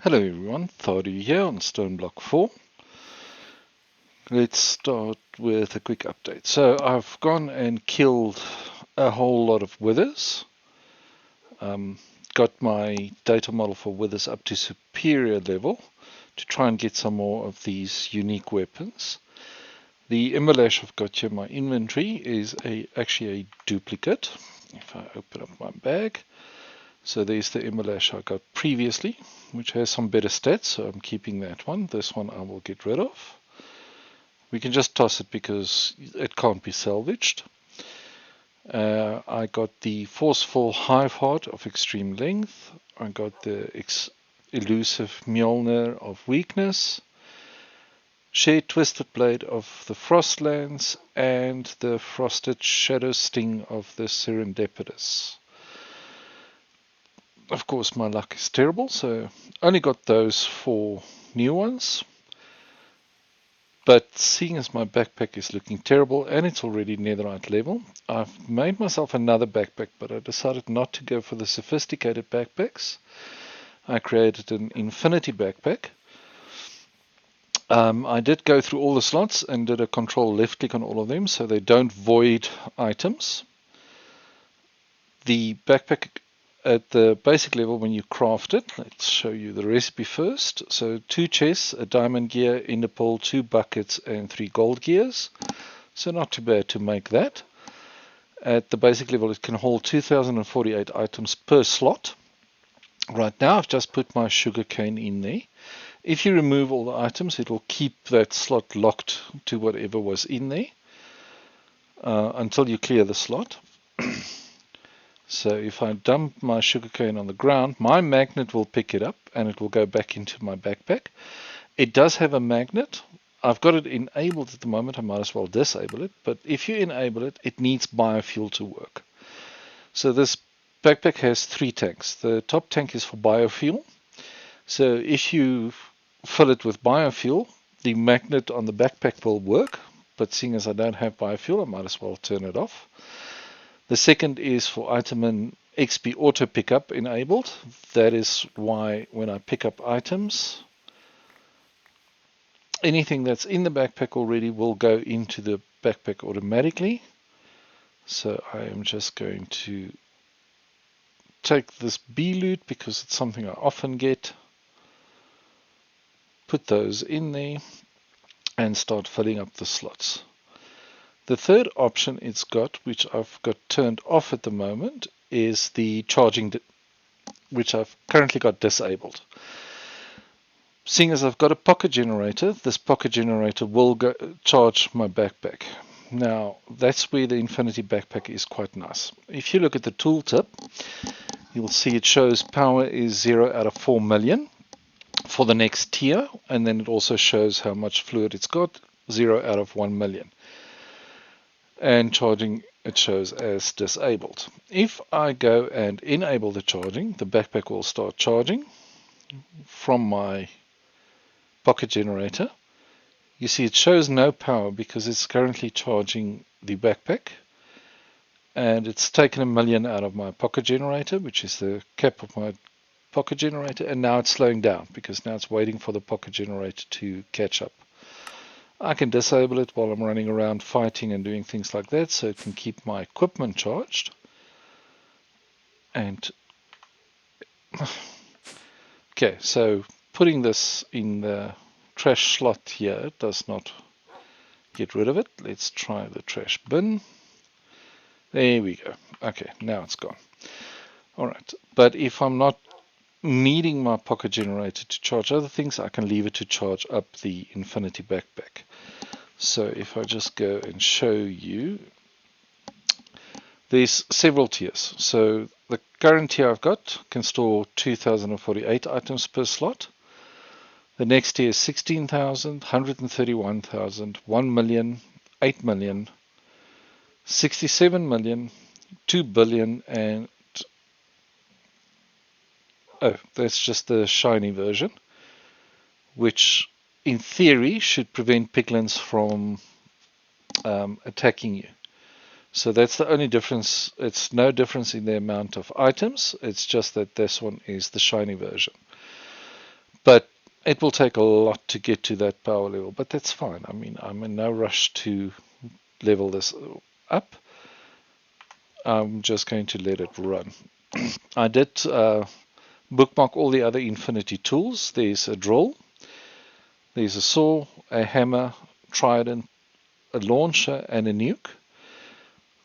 Hello everyone, Thadu here on Stoneblock 4. Let's start with a quick update. So I've gone and killed a whole lot of withers. Got my data model for withers up to superior level to try and get some more of these unique weapons. The embalash I've got here in my inventory is actually a duplicate. If I open up my bag, so there's the embalash I got previously, which has some better stats, so I'm keeping that one. This one I will get rid of. We can just toss it because it can't be salvaged. I got the Forceful Hive Heart of extreme length. I got the Elusive Mjolnir of weakness. Shared Twisted Blade of the Frostlands, and the Frosted Shadow Sting of the Serendipitous. Of course, my luck is terrible, so only got those 4 new ones. But seeing as my backpack is looking terrible and it's already netherite level, I've made myself another backpack, but I decided not to go for the sophisticated backpacks. I created an infinity backpack. I did go through all the slots and did a control left click on all of them so they don't void items. The backpack at the basic level, when you craft it, let's show you the recipe first. So 2 chests, a diamond gear, ender pearl, 2 buckets and 3 gold gears. So not too bad to make that. At the basic level it can hold 2048 items per slot. Right now I've just put my sugarcane in there. If you remove all the items, it will keep that slot locked to whatever was in there until you clear the slot. So if I dump my sugarcane on the ground, my magnet will pick it up and it will go back into my backpack. It does have a magnet. I've got it enabled at the moment. I might as well disable it. But if you enable it, it needs biofuel to work. So this backpack has 3 tanks. The top tank is for biofuel. So if you fill it with biofuel, the magnet on the backpack will work. But seeing as I don't have biofuel, I might as well turn it off. The second is for item and XP auto pickup enabled. That is why when I pick up items, anything that's in the backpack already will go into the backpack automatically. So I am just going to take this B loot because it's something I often get, put those in there and start filling up the slots. The third option it's got, which I've got turned off at the moment, is the charging, which I've currently got disabled. Seeing as I've got a pocket generator, this pocket generator will charge my backpack. Now, that's where the Infinity backpack is quite nice. If you look at the tooltip, you'll see it shows power is 0 out of 4 million for the next tier, and then it also shows how much fluid it's got, 0 out of 1 million. And charging it shows as disabled. If I go and enable the charging, the backpack will start charging from my pocket generator. You see it shows no power because it's currently charging the backpack, and it's taken 1 million out of my pocket generator, which is the cap of my pocket generator, and now it's slowing down because now it's waiting for the pocket generator to catch up. I can disable it while I'm running around fighting and doing things like that, so it can keep my equipment charged. And okay, so putting this in the trash slot here does not get rid of it. Let's try the trash bin. There we go. Okay, now it's gone. Alright, but if I'm not needing my pocket generator to charge other things, I can leave it to charge up the Infinity backpack. So if I just go and show you, there's several tiers. So the current tier I've got can store 2048 items per slot. The next tier is 16,000, 131,000, 1 million, 8 million, 67 million, 2 billion, and oh, that's just the shiny version, which in theory should prevent piglins from attacking you. So that's the only difference. It's no difference in the amount of items. It's just that this one is the shiny version. But it will take a lot to get to that power level, but that's fine. I mean, I'm in no rush to level this up. I'm just going to let it run. I did bookmark all the other Infinity tools. There's a drill, there's a saw, a hammer, trident, a launcher, and a nuke.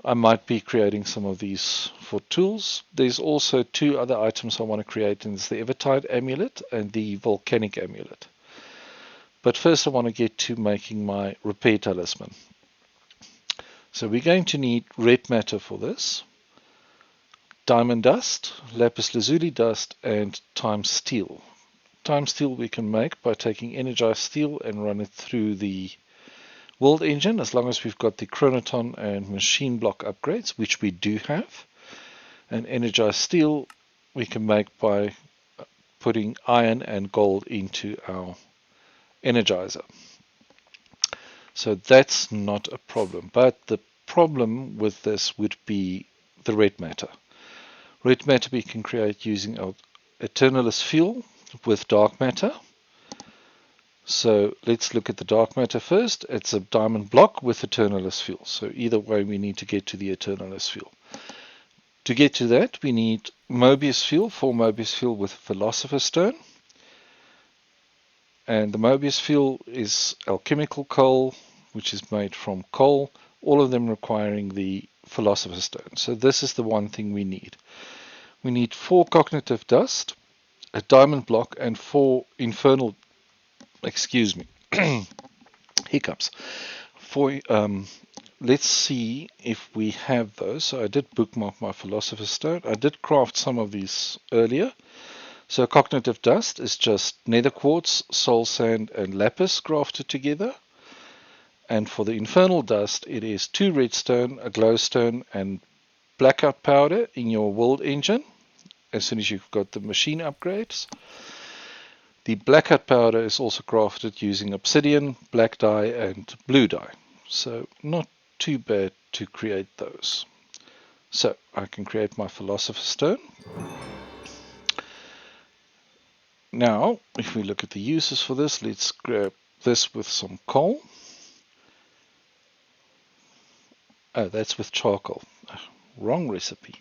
I might be creating some of these for tools. There's also two other items I want to create, and it's the Evertide amulet and the volcanic amulet. But first I want to get to making my repair talisman. So we're going to need red matter for this, diamond dust, lapis lazuli dust, and time steel. Time steel we can make by taking energized steel and run it through the world engine, as long as we've got the chronoton and machine block upgrades, which we do have. And energized steel we can make by putting iron and gold into our energizer. So that's not a problem. But the problem with this would be the red matter. Red matter we can create using our Eternalis fuel with dark matter. So let's look at the dark matter first. It's a diamond block with Eternalis fuel. So either way we need to get to the Eternalis fuel. To get to that we need Mobius fuel, 4 Mobius fuel with Philosopher's Stone. And the Mobius fuel is alchemical coal, which is made from coal, all of them requiring the Philosopher's Stone. So this is the one thing we need. We need 4 cognitive dust, a diamond block, and 4 infernal, hiccups. Let's see if we have those. So I did bookmark my Philosopher's Stone. I did craft some of these earlier. So cognitive dust is just nether quartz, soul sand, and lapis grafted together. And for the infernal dust, it is 2 redstone, a glowstone, and blackout powder in your world engine, as soon as you've got the machine upgrades. The blackout powder is also crafted using obsidian, black dye, and blue dye. So not too bad to create those. So I can create my Philosopher's Stone. Now, if we look at the uses for this, let's grab this with some coal. Oh, that's with charcoal. Wrong recipe.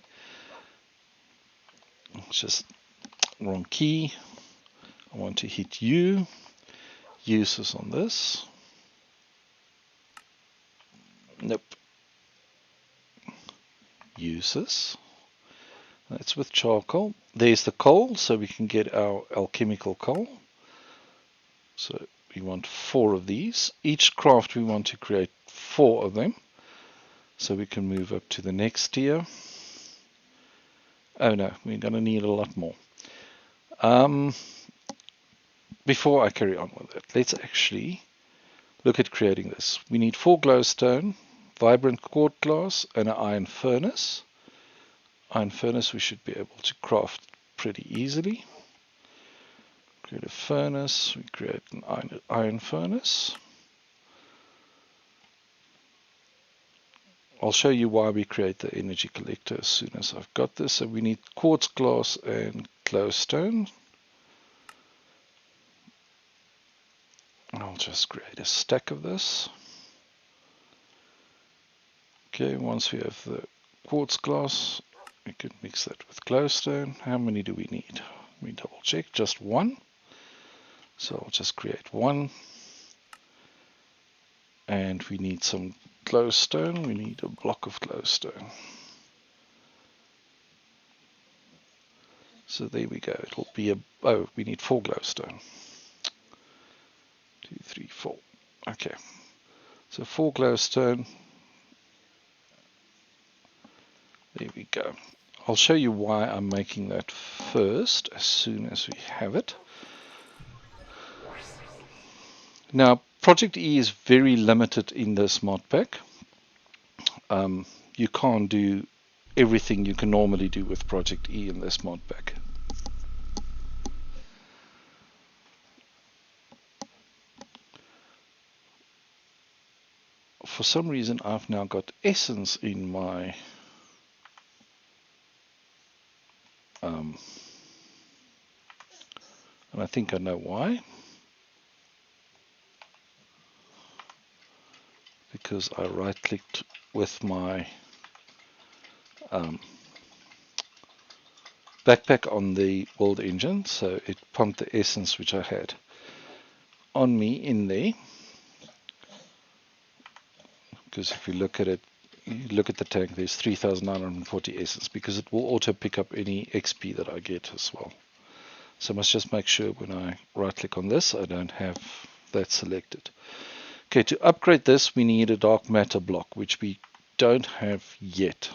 It's just wrong key. I want to hit U. Uses on this. Nope. Uses. That's with charcoal. There's the coal, so we can get our alchemical coal. So we want 4 of these. Each craft we want to create 4 of them. So we can move up to the next tier. Oh no, we're going to need a lot more. Before I carry on with it, let's actually look at creating this. We need 4 glowstone, vibrant quartz glass, and an iron furnace. Iron furnace we should be able to craft pretty easily. Create a furnace, we create an iron furnace. I'll show you why we create the energy collector as soon as I've got this. So we need quartz glass and glowstone. I'll just create a stack of this. Okay, once we have the quartz glass, we can mix that with glowstone. How many do we need? Let me double check, just 1. So I'll just create 1. And we need some glowstone. We need a block of glowstone. So there we go. It'll be we need 4 glowstone. 2, 3, 4. Okay. So 4 glowstone. There we go. I'll show you why I'm making that first as soon as we have it. Now, Project E is very limited in this mod pack. You can't do everything you can normally do with Project E in this mod pack. For some reason, I've now got essence in my And I think I know why. Because I right-clicked with my backpack on the world engine, so it pumped the essence which I had on me in there. Because if you look at it, you look at the tank, there's 3,940 essence, because it will auto pick up any XP that I get as well. So I must just make sure when I right click on this, I don't have that selected. Okay, to upgrade this, we need a dark matter block, which we don't have yet.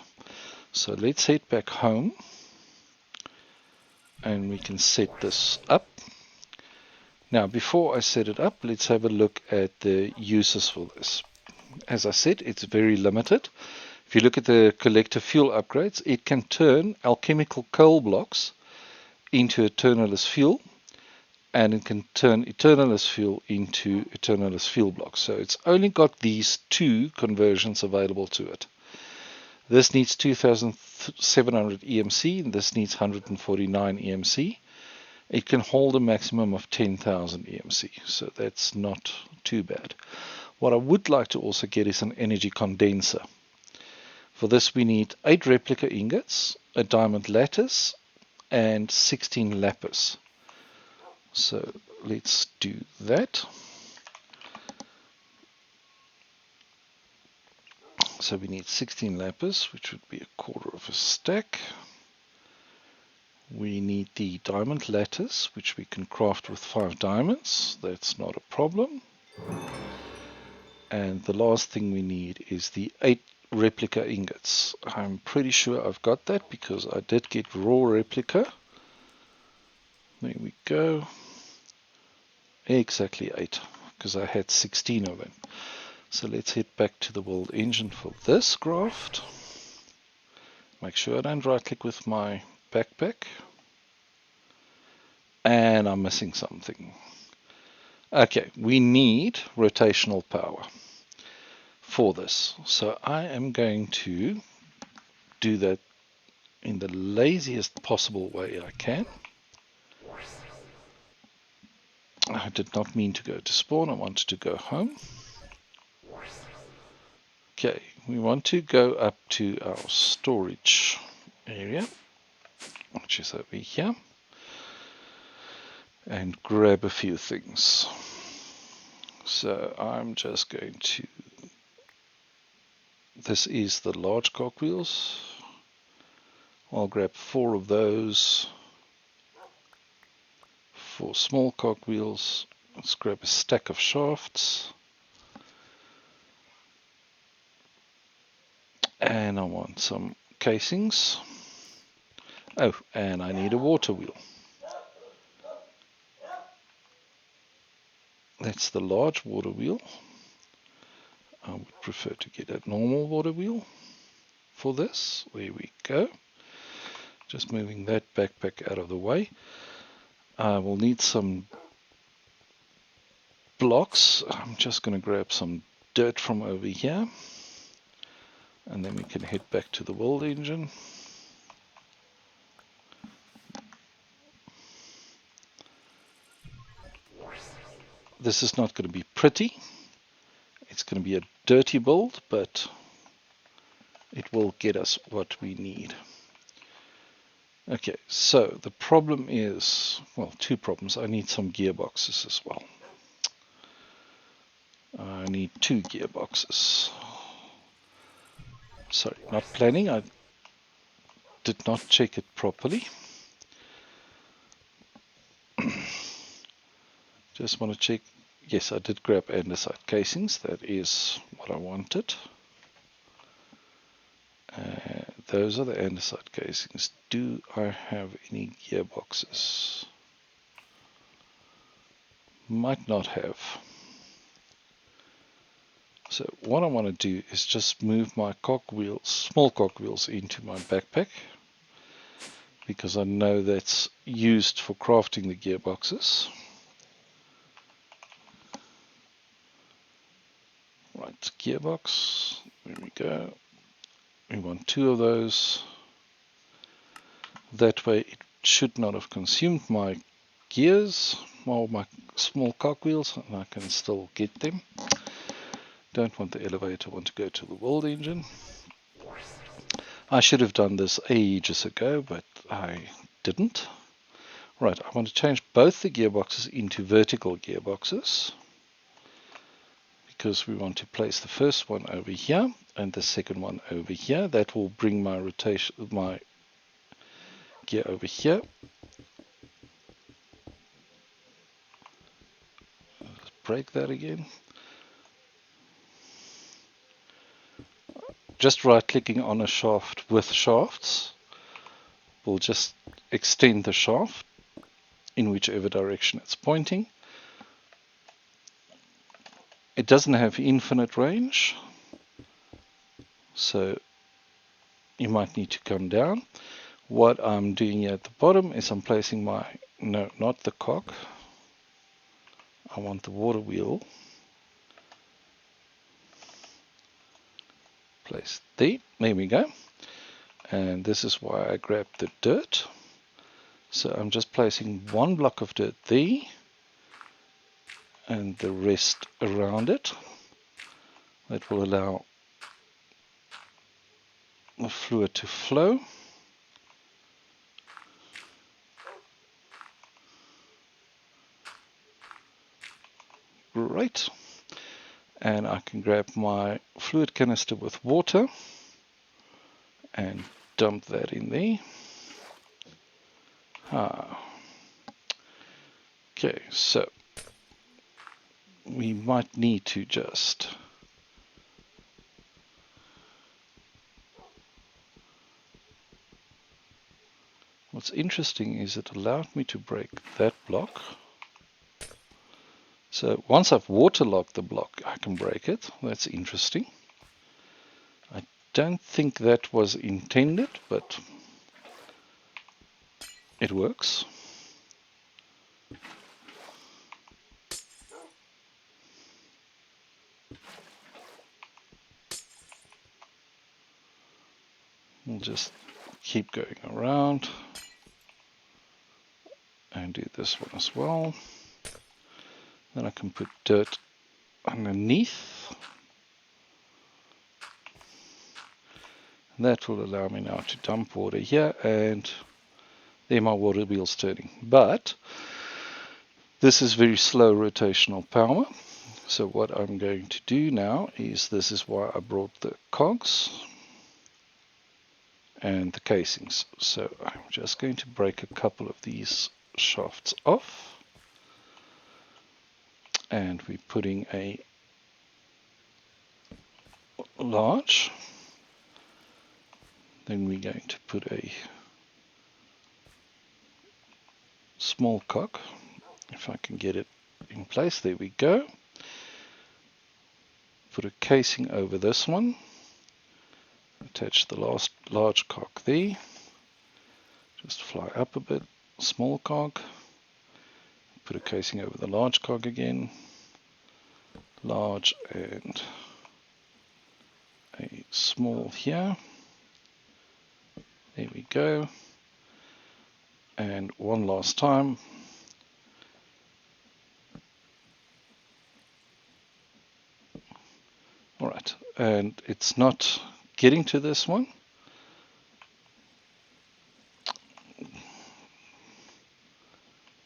So let's head back home and we can set this up. Now, before I set it up, let's have a look at the uses for this. As I said, it's very limited. If you look at the collector fuel upgrades, it can turn alchemical coal blocks into eternalist fuel, and it can turn eternalist fuel into eternalist fuel blocks. So it's only got these two conversions available to it. This needs 2,700 EMC, and this needs 149 EMC. It can hold a maximum of 10,000 EMC, so that's not too bad. What I would like to also get is an energy condenser. For this we need 8 replica ingots, a diamond lattice, and 16 lapis. So let's do that. So we need 16 lapis, which would be a quarter of a stack. We need the diamond lattice, which we can craft with 5 diamonds. That's not a problem. And the last thing we need is the 8 replica ingots. I'm pretty sure I've got that because I did get raw replica. There we go. Exactly 8, because I had 16 of them. So let's head back to the world engine for this craft. Make sure I don't right click with my backpack. And I'm missing something. Okay, we need rotational power for this. So I am going to do that in the laziest possible way I can. I did not mean to go to spawn, I wanted to go home. Okay, we want to go up to our storage area, which is over here, and grab a few things. So I'm just going to, this is the large cogwheels. I'll grab 4 of those. 4 small cogwheels. Let's grab a stack of shafts. And I want some casings. Oh, and I need a water wheel. That's the large water wheel. I would prefer to get a normal water wheel for this. There we go. Just moving that backpack out of the way. I will need some blocks. I'm just going to grab some dirt from over here. And then we can head back to the world engine. This is not going to be pretty. It's going to be a dirty build, but it will get us what we need. Okay, so the problem is, well, 2 problems. I need some gearboxes as well. I need 2 gearboxes. Sorry, not planning. I did not check it properly. Just want to check. Yes, I did grab andesite casings. That is what I wanted. Those are the andesite casings. Do I have any gearboxes? Might not have. So what I want to do is just move my cogwheels, small cogwheels, into my backpack, because I know that's used for crafting the gearboxes. Right, gearbox, there we go. We want 2 of those. That way it should not have consumed my gears, or my small cogwheels, and I can still get them. Don't want the elevator, want to go to the world engine. I should have done this ages ago, but I didn't. Right, I want to change both the gearboxes into vertical gearboxes, because we want to place the first one over here and the second one over here. That will bring my gear over here. Let's break that again. Just right clicking on a shaft with shafts will just extend the shaft in whichever direction it's pointing. It doesn't have infinite range, so you might need to come down. What I'm doing here at the bottom is I'm placing no, not the cog. I want the water wheel placed there. There we go. And this is why I grabbed the dirt. So I'm just placing one block of dirt there and the rest around it. That will allow the fluid to flow. Great. And I can grab my fluid canister with water and dump that in there. Okay, so we might need to just what's interesting is it allowed me to break that block. So once I've waterlogged the block, I can break it. That's interesting. I don't think that was intended, but it works. We'll just keep going around and do this one as well. Then I can put dirt underneath. That will allow me now to dump water here, and there my water wheel's turning. But this is very slow rotational power. So what I'm going to do now is, this is why I brought the cogs and the casings. So I'm just going to break a couple of these shafts off. And we're putting a large. Then we're going to put a small cog. If I can get it in place, there we go. Put a casing over this one. Attach the last large cog there. Just fly up a bit. Small cog. Put a casing over the large cog again. Large and a small here. There we go. And one last time. Alright, and it's not getting to this one.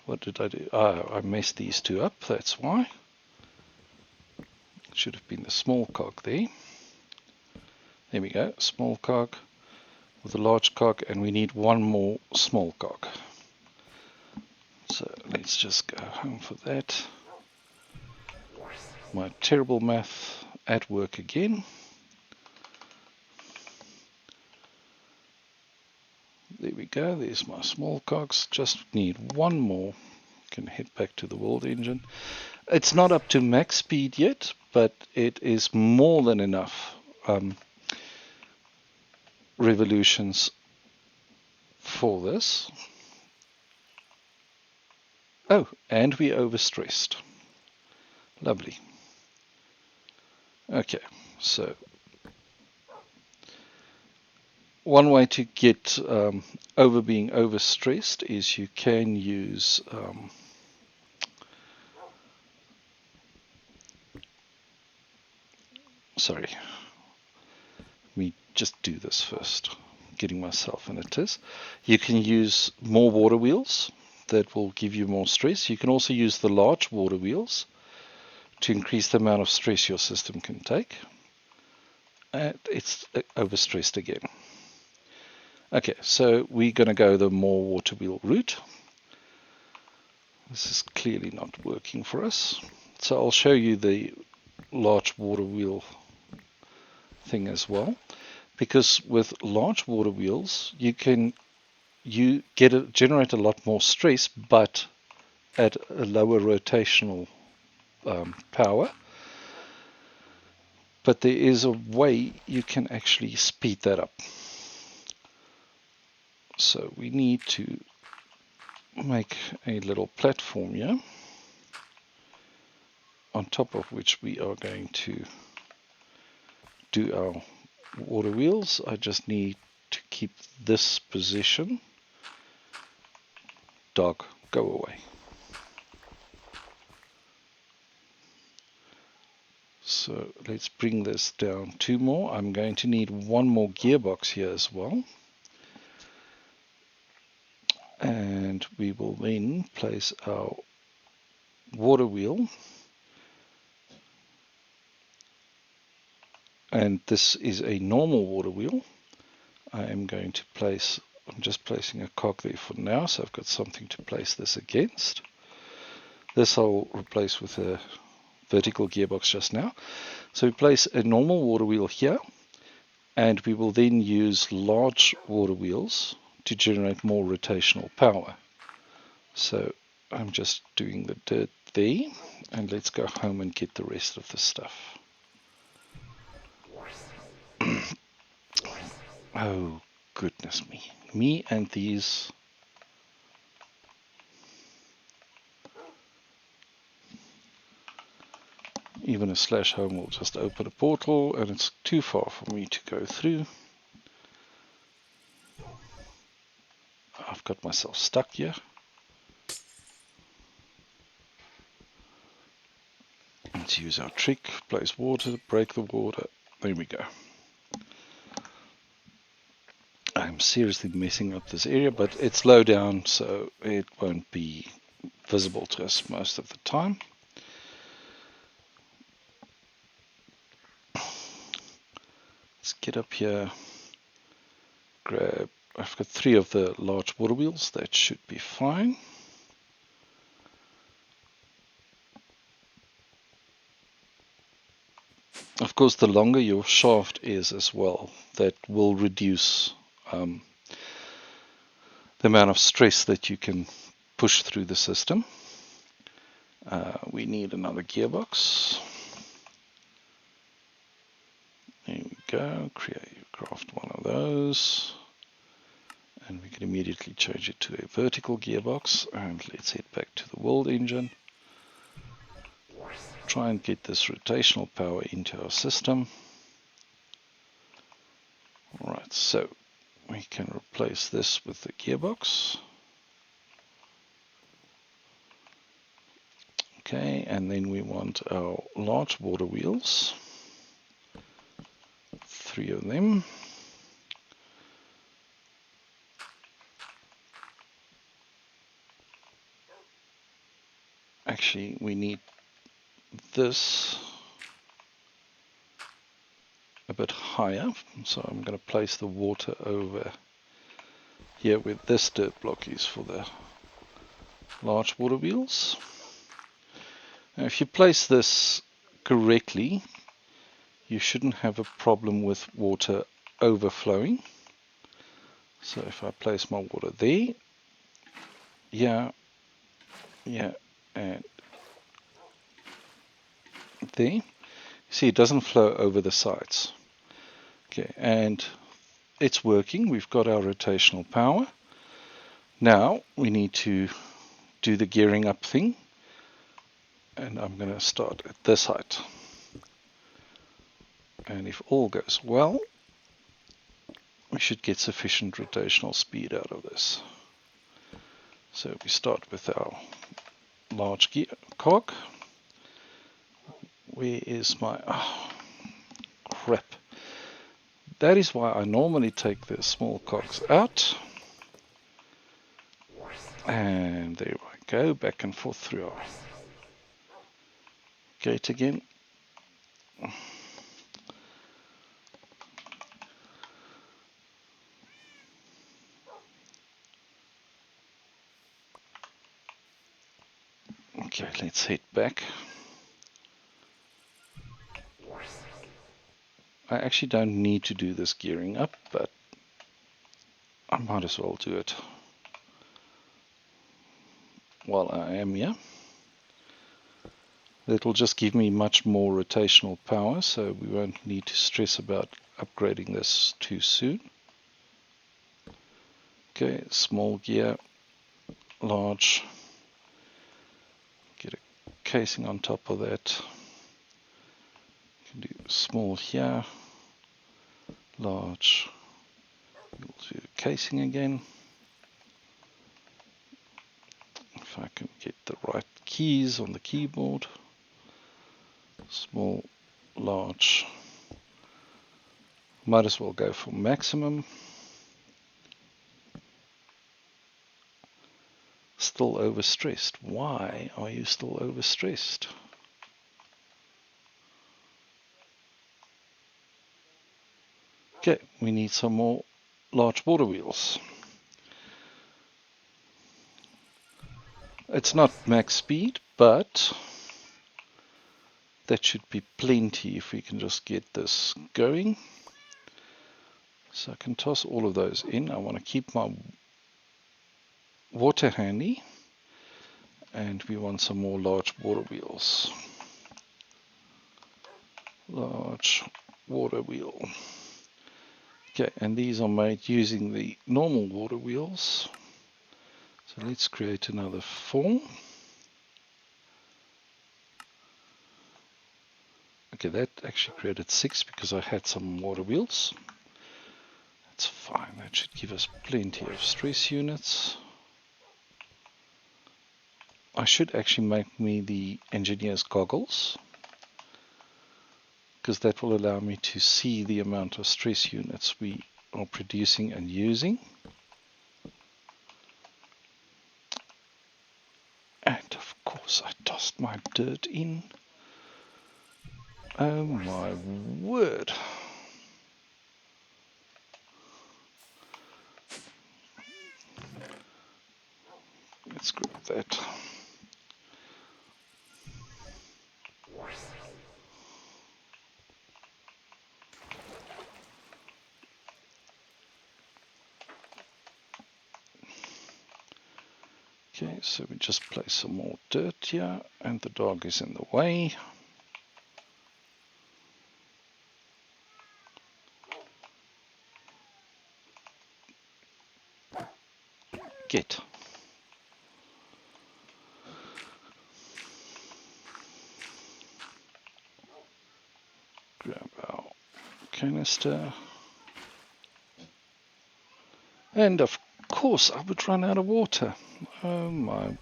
What did I do? I messed these two up, that's why. It should have been the small cog there. There we go, small cog with a large cog, and we need one more small cog. So let's just go home for that. My terrible math at work again. There we go, there's my small cogs. Just need one more. Can head back to the world engine. It's not up to max speed yet, but it is more than enough revolutions for this. Oh, and we overstressed. Lovely. Okay, so One way to get over being overstressed is you can use sorry, let me just do this first, getting myself in it is. You can use more water wheels that will give you more stress. You can also use the large water wheels to increase the amount of stress your system can take. And it's overstressed again. Okay, so we're going to go the more water wheel route. This is clearly not working for us. So I'll show you the large water wheel thing as well. Because with large water wheels, you generate a lot more stress, but at a lower rotational power. But there is a way you can actually speed that up. So we need to make a little platform here, on top of which we are going to do our water wheels. I just need to keep this position. Dog, go away. So let's bring this down 2 more. I'm going to need 1 more gearbox here as well. And we will then place our water wheel. And this is a normal water wheel. I'm just placing a cog there for now, so I've got something to place this against. This I'll replace with a vertical gearbox just now. So we place a normal water wheel here, and we will then use large water wheels to generate more rotational power. So I'm just doing the dirt there, and let's go home and get the rest of the stuff. Oh, goodness me. Me and these. Even a slash home will just open a portal, and it's too far for me to go through. I've got myself stuck here. Let's use our trick. Place water, break the water. There we go. I'm seriously messing up this area, but it's low down, so it won't be visible to us most of the time. Let's get up here, grab, I've got 3 of the large water wheels, that should be fine. Of course, the longer your shaft is as well, that will reduce the amount of stress that you can push through the system. We need another gearbox. There we go, craft one of those. And we can immediately change it to a vertical gearbox. And let's head back to the world engine. Try and get this rotational power into our system. Alright, so we can replace this with the gearbox. Okay, and then we want our large water wheels. 3 of them. Actually, we need this a bit higher, so I'm going to place the water over here where this dirt block is for the large water wheels. Now, if you place this correctly, you shouldn't have a problem with water overflowing. So if I place my water there, yeah, and there, see, it doesn't flow over the sides. Okay, and it's working. We've got our rotational power. Now we need to do the gearing up thing, and I'm going to start at this height. And if all goes well, we should get sufficient rotational speed out of this. So we start with our large gear cog. Where is my... Oh, crap. That is why I normally take the small cogs out. And there we go, back and forth through our gate again. Okay, let's head back. I actually don't need to do this gearing up, but I might as well do it while I am here. It'll just give me much more rotational power, so we won't need to stress about upgrading this too soon. Okay, small gear, large. Get a casing on top of that. Can do small here, large. We'll do casing again. If I can get the right keys on the keyboard. Small, large. Might as well go for maximum. Still overstressed. Why are you still overstressed? Okay, we need some more large border wheels. It's not max speed, but that should be plenty if we can just get this going. So I can toss all of those in. I want to keep my water handy, and we want some more large water wheels. Large water wheel. Okay, and these are made using the normal water wheels. So let's create another 4. Okay, that actually created 6 because I had some water wheels. That's fine, that should give us plenty of stress units. I should actually make me the engineer's goggles, because that will allow me to see the amount of stress units we are producing and using. And of course I tossed my dirt in. Oh my word. Let's grab that. Okay, so we just place some more dirt here, and the dog is in the way. Get. Grab our canister. And of course I would run out of water. Oh my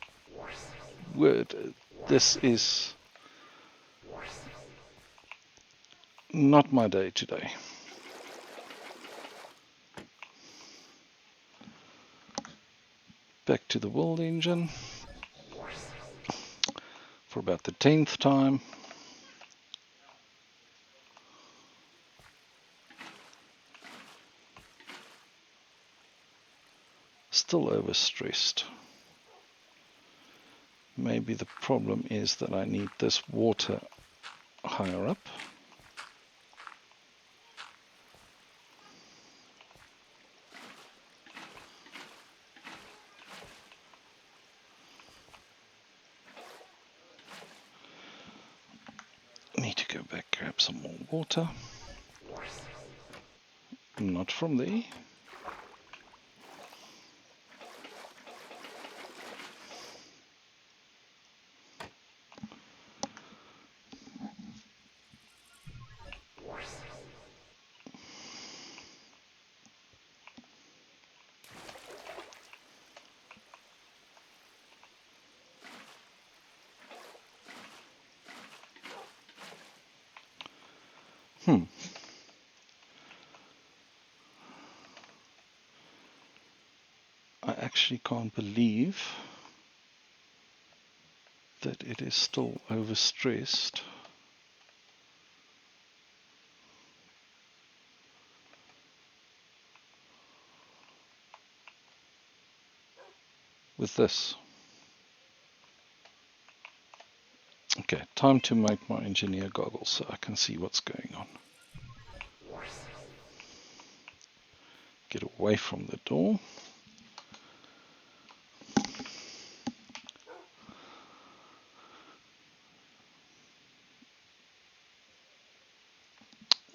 word, this is not my day today. Back to the world engine for about the 10th time. Still overstressed. Maybe the problem is that I need this water higher up. Need to go back, grab some more water. Not from there. I actually can't believe that it is still overstressed. With this. Okay, time to make my engineer goggles so I can see what's going on. Get away from the door.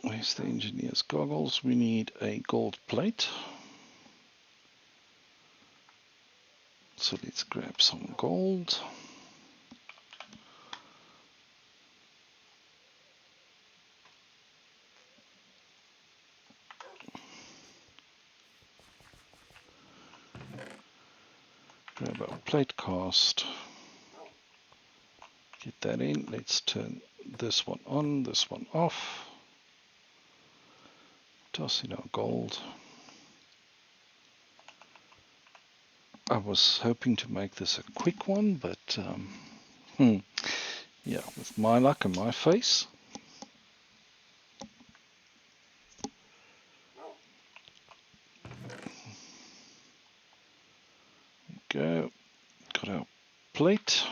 Where's the engineer's goggles? We need a gold plate. So let's grab some gold. Grab our plate cast. Get that in. Let's turn this one on, this one off. Toss in our gold. I was hoping to make this a quick one, but yeah, with my luck and my face. Go. Got our plate.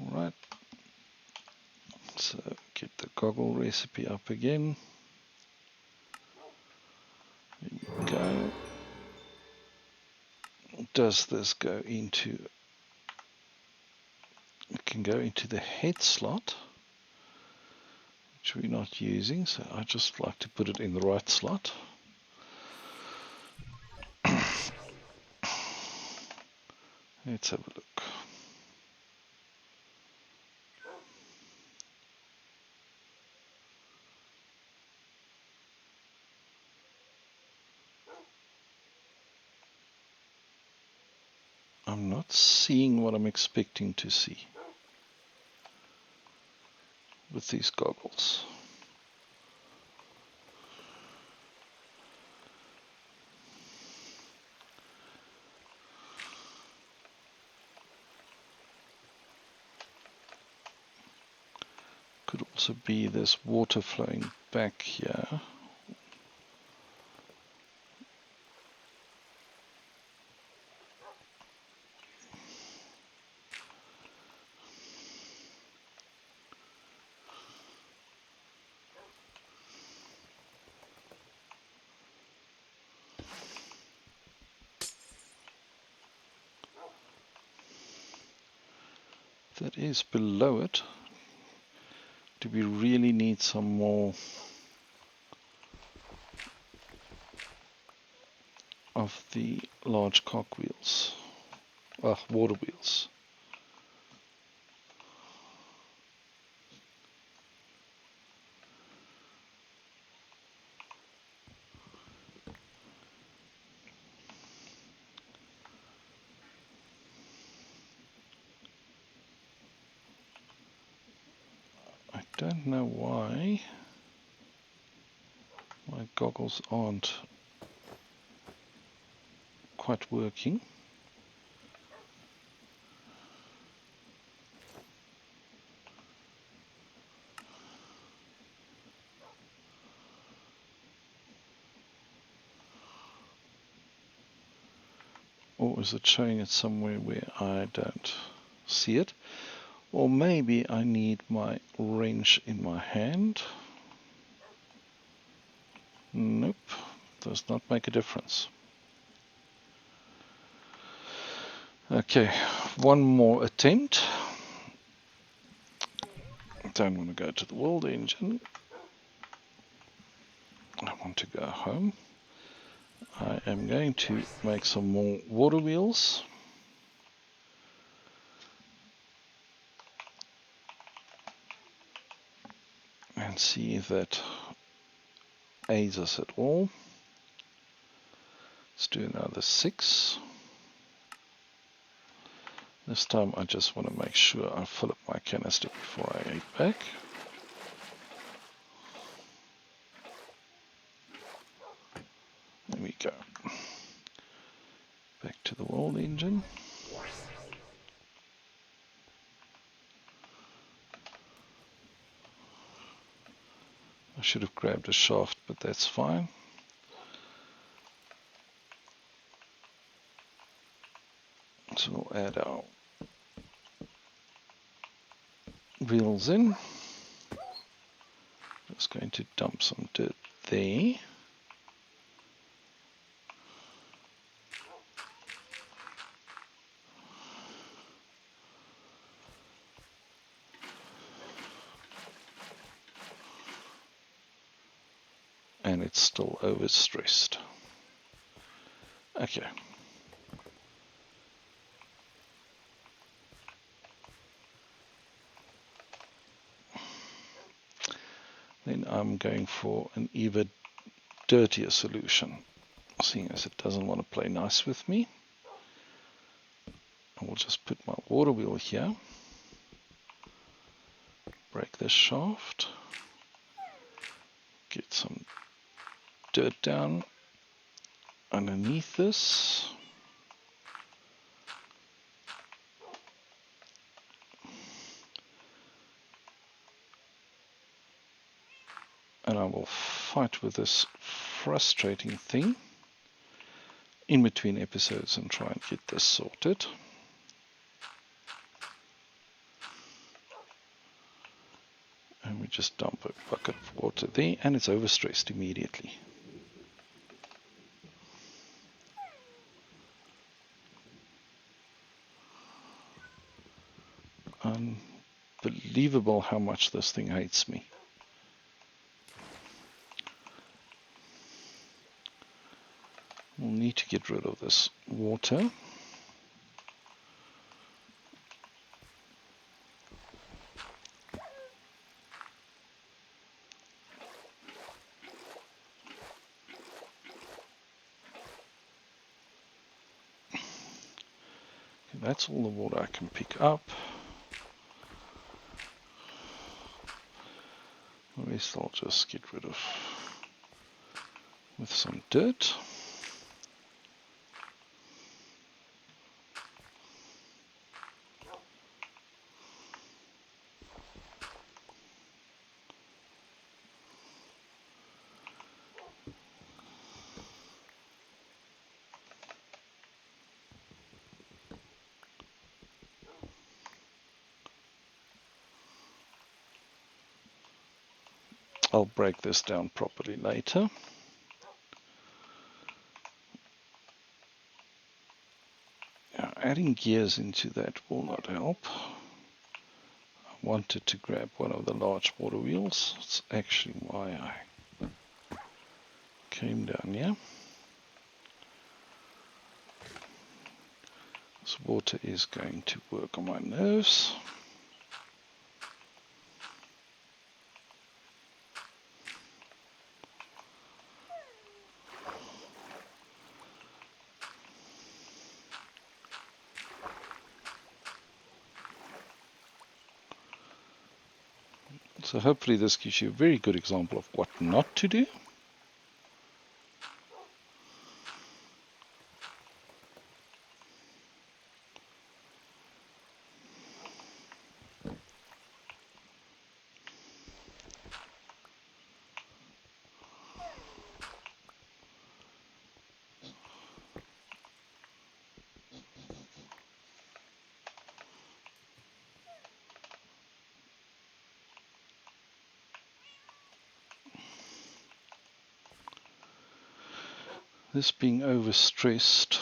Alright. So get the goggle recipe up again. There we go. Does this go into... It can go into the head slot, which we're not using, so I just like to put it in the right slot. Let's have a look. I'm not seeing what I'm expecting to see with these goggles. Could also be this water flowing back here. That is below it. Do we really need some more of the large cogwheels? Water wheels. I don't know why my goggles aren't quite working. Or is it showing it somewhere where I don't see it? Or maybe I need my wrench in my hand. Nope, does not make a difference. Okay, one more attempt. Don't want to go to the world engine. I want to go home. I am going to make some more water wheels. And see if that aids us at all. Let's do another 6. This time I just want to make sure I fill up my canister before I head back. There we go. Back to the wall engine. I should have grabbed a shaft, but that's fine. So we'll add our wheels in. Just going to dump some dirt there. And it's still overstressed. Okay. Then I'm going for an even dirtier solution, seeing as it doesn't want to play nice with me. I will just put my water wheel here, break this shaft, get some dirt down underneath this. And I will fight with this frustrating thing in between episodes and try and get this sorted. And we just dump a bucket of water there, and it's overstressed immediately. Unbelievable how much this thing hates me. We'll need to get rid of this water. That's all the water I can pick up. The rest I'll just get rid of with some dirt. I'll break this down properly later. Now, adding gears into that will not help. I wanted to grab one of the large water wheels. It's actually why I came down here. This water is going to work on my nerves. So hopefully this gives you a very good example of what not to do. This being overstressed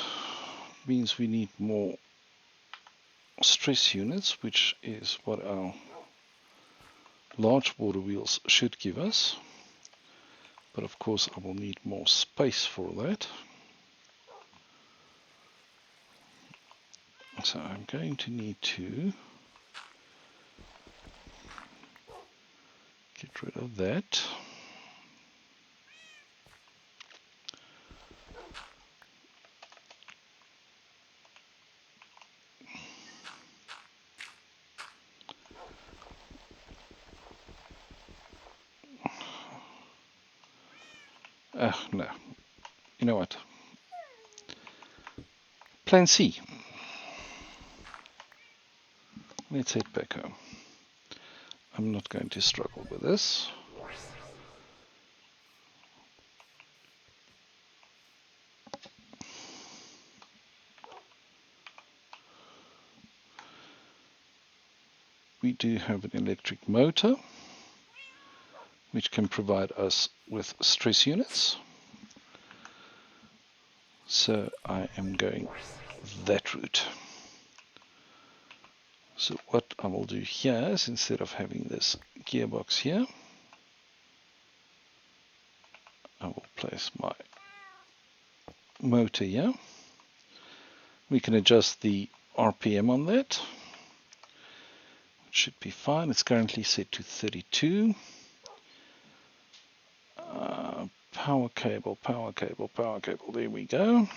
means we need more stress units, which is what our large water wheels should give us. But of course I will need more space for that. So I'm going to need to get rid of that. No. You know what? Plan C. Let's head back home. I'm not going to struggle with this. We do have an electric motor which can provide us with stress units. So I am going that route. So what I will do here is, instead of having this gearbox here, I will place my motor here. We can adjust the RPM on that. It should be fine. It's currently set to 32. Power cable, power cable, power cable. There we go.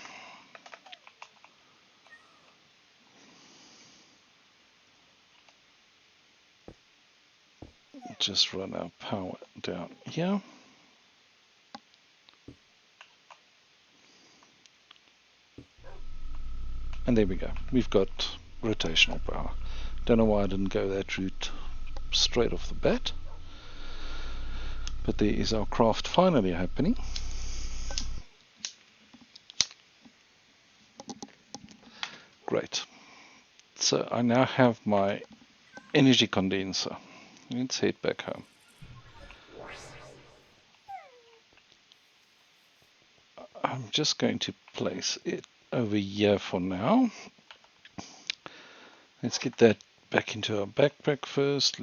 Just run our power down here. And there we go. We've got rotational power. Don't know why I didn't go that route straight off the bat. But there is our craft finally happening. Great. So I now have my energy condenser. Let's head back home. I'm just going to place it over here for now. Let's get that back into our backpack first.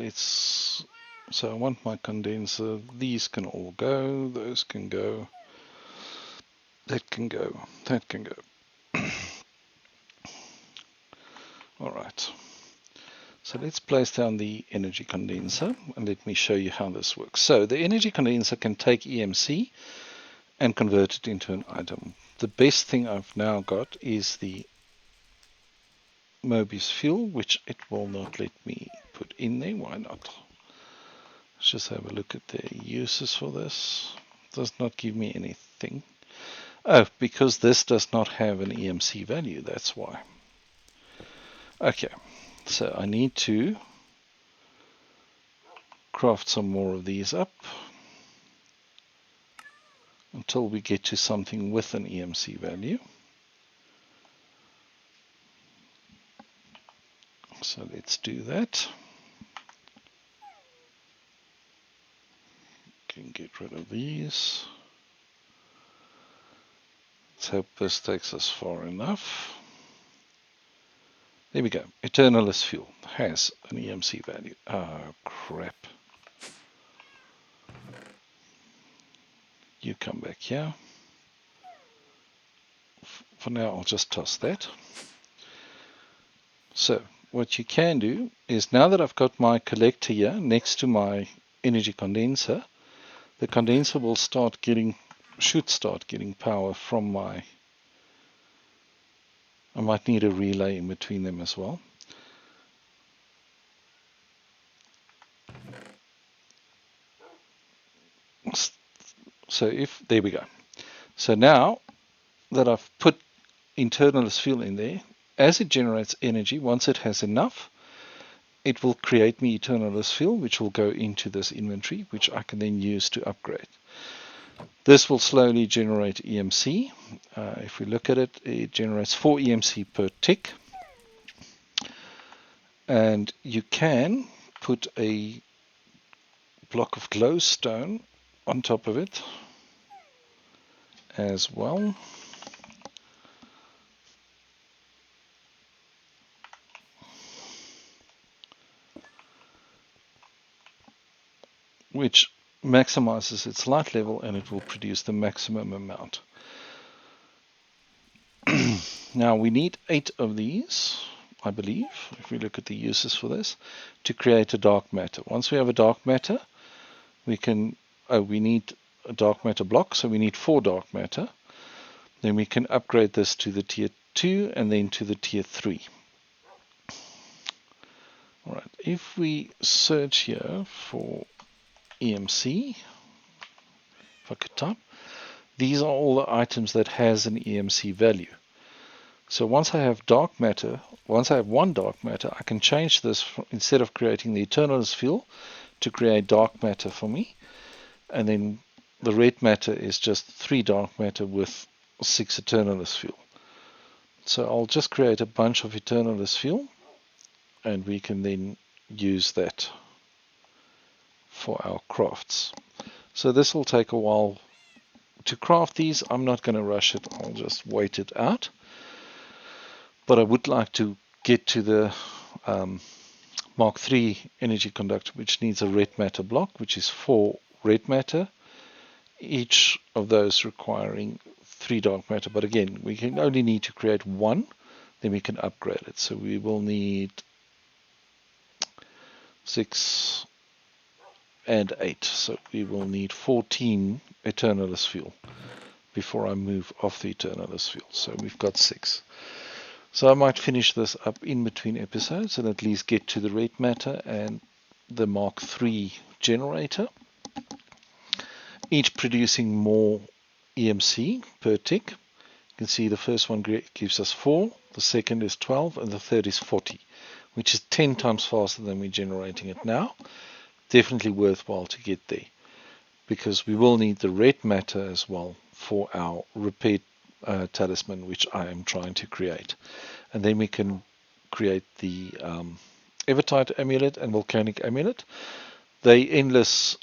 So I want my condenser. These can all go. Those can go. That can go. That can go. All right. So let's place down the energy condenser and let me show you how this works. So the energy condenser can take EMC and convert it into an item. The best thing I've now got is the Mobius fuel, which it will not let me put in there. Why not? Let's just have a look at the uses for this. It does not give me anything. Oh, because this does not have an EMC value, that's why. Okay, so I need to craft some more of these up until we get to something with an EMC value. So let's do that. Can get rid of these. Let's hope this takes us far enough. There we go. Eternalist fuel has an EMC value. Oh, crap. You come back here. For now, I'll just toss that. So what you can do is, now that I've got my collector here next to my energy condenser, the condenser will should start getting power from my, I might need a relay in between them as well. So there we go. So now that I've put internalist fuel in there, as it generates energy, once it has enough, it will create me eternalist fuel, which will go into this inventory, which I can then use to upgrade. This will slowly generate EMC. If we look at it, it generates 4 EMC per tick. And you can put a block of glowstone on top of it as well. Which maximizes its light level, and it will produce the maximum amount. Now we need 8 of these, I believe, if we look at the uses for this, to create a dark matter. Once we have a dark matter, we need a dark matter block, so we need 4 dark matter. Then we can upgrade this to the tier 2 and then to the tier 3. Alright, if we search here for EMC, if I could type, these are all the items that has an EMC value. So once I have dark matter, once I have one dark matter, I can change this from, instead of creating the eternalist field, to create dark matter for me. And then the red matter is just 3 dark matter with 6 eternalist fuel. So I'll just create a bunch of eternalist fuel, and we can then use that for our crafts. So this will take a while to craft these. I'm not going to rush it. I'll just wait it out. But I would like to get to the Mark III energy conductor, which needs a red matter block, which is 4 red matter, each of those requiring 3 dark matter. But again, we can only need to create 1, then we can upgrade it. So we will need 6 and 8. So we will need 14 eternalist fuel before I move off the eternalist fuel. So we've got 6. So I might finish this up in between episodes and at least get to the red matter and the Mark III generator, each producing more EMC per tick. You can see the first one gives us 4, the second is 12, and the third is 40, which is 10 times faster than we're generating it now. Definitely worthwhile to get there, because we will need the red matter as well for our repair talisman, which I am trying to create. And then we can create the Evertide amulet and volcanic amulet. They endless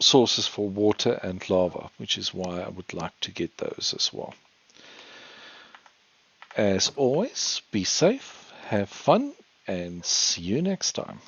sources for water and lava, which is why I would like to get those as well. As always, be safe, have fun, and see you next time.